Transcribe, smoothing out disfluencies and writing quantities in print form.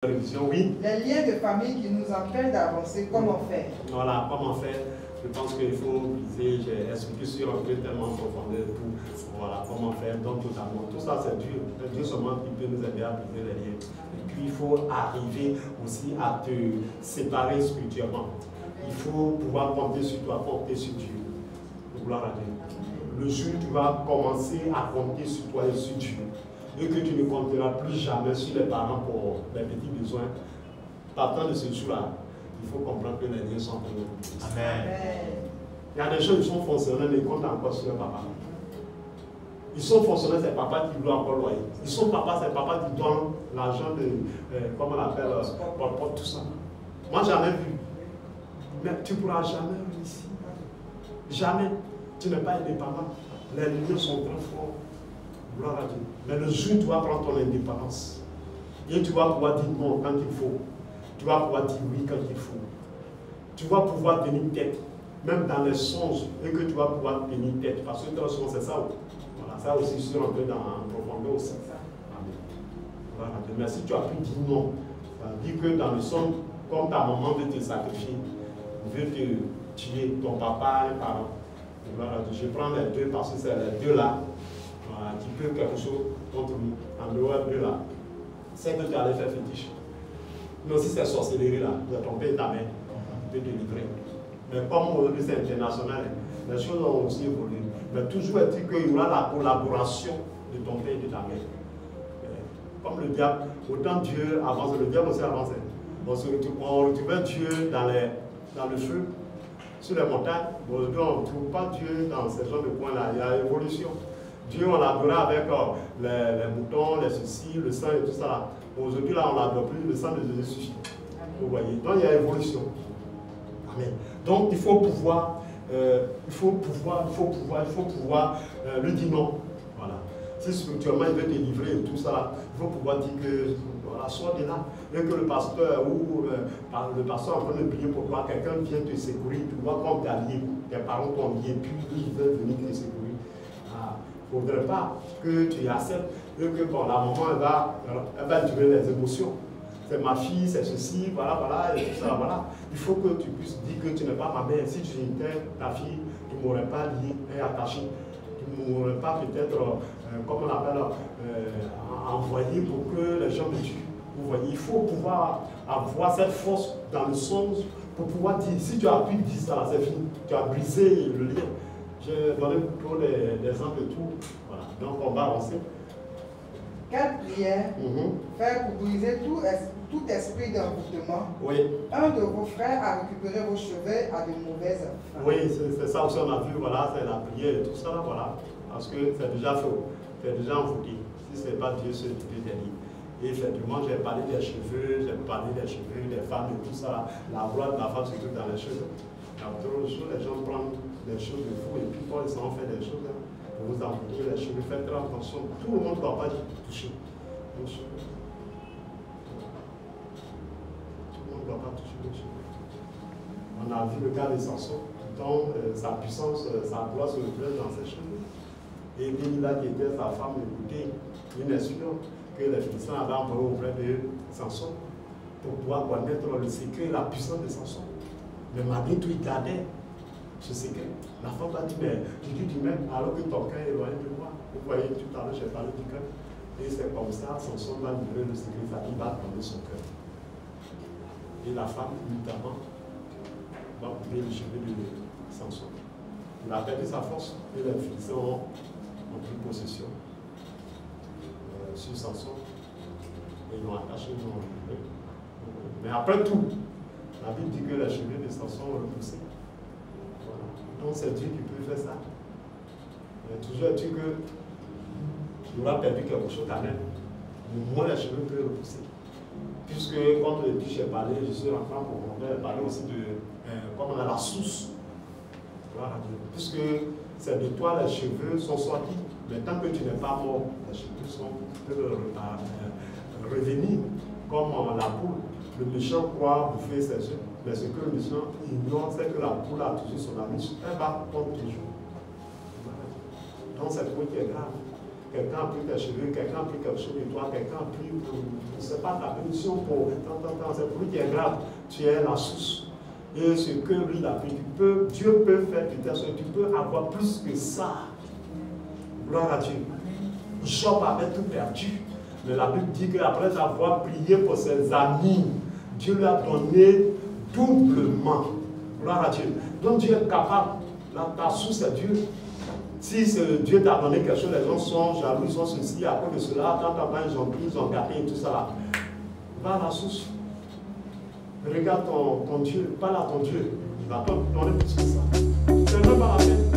Révision, oui. Les liens de famille qui nous empêchent d'avancer, comment faire? Voilà, comment faire? Je pense qu'il faut briser, j'ai expliqué sur un peu tellement en profondeur tout. Voilà, comment faire, donc totalement. Tout ça, c'est Dieu. C'est Dieu seulement qui peut nous aider à briser les liens. Et puis, il faut arriver aussi à te séparer spirituellement. Il faut pouvoir compter sur toi, compter sur Dieu. Gloire à Dieu. Le jour où tu vas commencer à compter sur toi et sur Dieu, et que tu ne compteras plus jamais sur les parents pour les petits besoins, partant de ce jour-là, il faut comprendre que les liens sont pour nous. Amen. Il y a des choses qui sont fonctionnelles, mais ils comptent encore sur leur papa. Ils sont fonctionnels, c'est papa qui doit encore loyer. Ils sont papa, c'est papa qui donne l'argent de, comment on appelle, pour tout ça. Moi, jamais vu. Mais tu ne pourras jamais réussir. Jamais. Tu n'es pas indépendant. Les liens sont très forts. Gloire à Dieu. Mais le jour où tu vas prendre ton indépendance, et tu vas pouvoir dire non quand il faut. Tu vas pouvoir dire oui quand il faut. Tu vas pouvoir tenir tête, même dans les songes, et que tu vas pouvoir tenir tête. Parce que ton songe, c'est ça. Voilà, ça aussi, je suis rentré en profondeur aussi. Amen. Voilà. Mais si tu as pu dire non, ça veut dire que dans le songe, comme ta maman veut te sacrifier, veut te tuer, ton papa, un parent. Voilà. Je prends les deux parce que c'est les deux là. Voilà, qui peut quelque chose contre lui, en dehors de là. C'est que tu allais faire fétiche. Mais aussi c'est sorcellerie là, tu as trompé ta mère, tu peux te livrer. Mais comme aujourd'hui c'est international, les choses ont aussi évolué. Mais toujours est-il qu'il y aura la collaboration de ton père et de ta mère. Comme le diable, autant Dieu avance, le diable aussi avance. On retrouvait Dieu dans le feu, sur les montagnes. Aujourd'hui on ne trouve pas Dieu dans ces genres de points-là, il y a évolution. Dieu, on l'adorait avec les moutons, les ceci, le sang et tout ça. Aujourd'hui, là, on l'adore plus, le sang de Jésus suffit. Vous voyez. Donc, il y a évolution. Amen. Donc, il faut pouvoir lui dire non. Voilà. Si spirituellement, il veut te livrer et tout ça, il faut pouvoir dire que, voilà, sois de là. Et que le pasteur ou le pasteur est en train de prier pour toi, quelqu'un vient te secourir, tu vois comme tu as lié, tes parents t'ont lié, puis ils veulent venir te secourir. Il ne faudrait pas que tu acceptes que bon, la maman elle va durer les émotions. C'est ma fille, c'est ceci, voilà, et tout ça, voilà. Il faut que tu puisses dire que tu n'es pas ma mère. Si tu étais ta fille, tu ne m'aurais pas lié et attaché. Tu ne m'aurais pas peut-être, comment on appelle, envoyé pour que les gens me tuent. Vous voyez, il faut pouvoir avoir cette force dans le sens pour pouvoir dire, si tu as pu dire ça, c'est fini. Tu as brisé le lien. J'ai donné pour les exemples et tout. Voilà. Donc on va avancer. Quelle prière faire pour briser tout esprit d'envoûtement? Oui. Un de vos frères a récupéré vos cheveux à de mauvaises fins. Oui, c'est ça aussi on a vu, voilà, c'est la prière et tout ça, voilà. Parce que c'est déjà faux, c'est déjà envoûté. Si ce n'est pas Dieu, c'est Dieu derrière. Et effectivement, j'ai parlé des cheveux, des femmes et tout ça. La gloire de la femme se trouve dans les cheveux. Trop de choses, les gens prennent des choses de fou et puis quand ils en fait des choses pour vous envoûter les cheveux, faites très attention. Tout le monde ne doit pas toucher vos cheveux. Tout le monde ne doit pas toucher vos cheveux. On a vu le cas de Samson, dont sa puissance, sa gloire se reflète dans ses cheveux. Et Delilah, qui était sa femme, écoutait une espion que les Philistins avaient envoyé auprès de Samson pour pouvoir connaître le secret et la puissance de Samson. Mais malgré tout, il gardait ce secret. La femme a dit, mais tu dis même, alors que ton cœur est éloigné de moi. Vous voyez, tout à l'heure, j'ai parlé du cœur. Et c'est comme ça, Samson va livrer le secret, il va prendre son cœur. Et la femme, notamment, va couper les cheveux de Samson. Il a perdu sa force, et les Philistins ont pris possession sur Samson. Et ils l'ont attaché, ils l'ont livré. Mais après tout, la Bible dit que les cheveux de Samson ont repoussé. Voilà. Donc c'est Dieu qui peut faire ça. Mais toujours est-il que tu auras perdu quelque chose quand même. Au moins les cheveux peuvent repousser. Puisque, comme j'ai parlé, je suis rentré en profondeur, parler aussi de comme on a la source. Voilà. Puisque c'est de toi les cheveux sont sortis. Mais tant que tu n'es pas mort, les cheveux peuvent revenir comme la poule. Le méchant croit bouffer ses œufs, mais ce que le méchant ignore, c'est que la poule a toujours son ami. Elle va pondre toujours. Donc c'est trop qui est grave. quelqu'un a pris tes cheveux, quelqu'un a pris quelque chose de toi, quelqu'un a pris, je ne sais pas, ta bénédiction pour c'est pour lui qui est grave. Tu es la source. Et ce que lui a pris, Dieu peut faire de telle sorte, tu peux avoir plus que ça. Gloire à Dieu. Job avait tout perdu. Mais la Bible dit qu'après avoir prié pour ses amis, Dieu lui a donné doublement. Gloire à Dieu. Donc Dieu est capable. Ta source est Dieu. Si Dieu t'a donné quelque chose, les gens sont jaloux, ils sont ceci, à cause de cela, quand ils ont gâté et tout ça là. Va à la source. Regarde ton Dieu, parle à ton Dieu. Il va te donner plus que ça. C'est même pas la peine.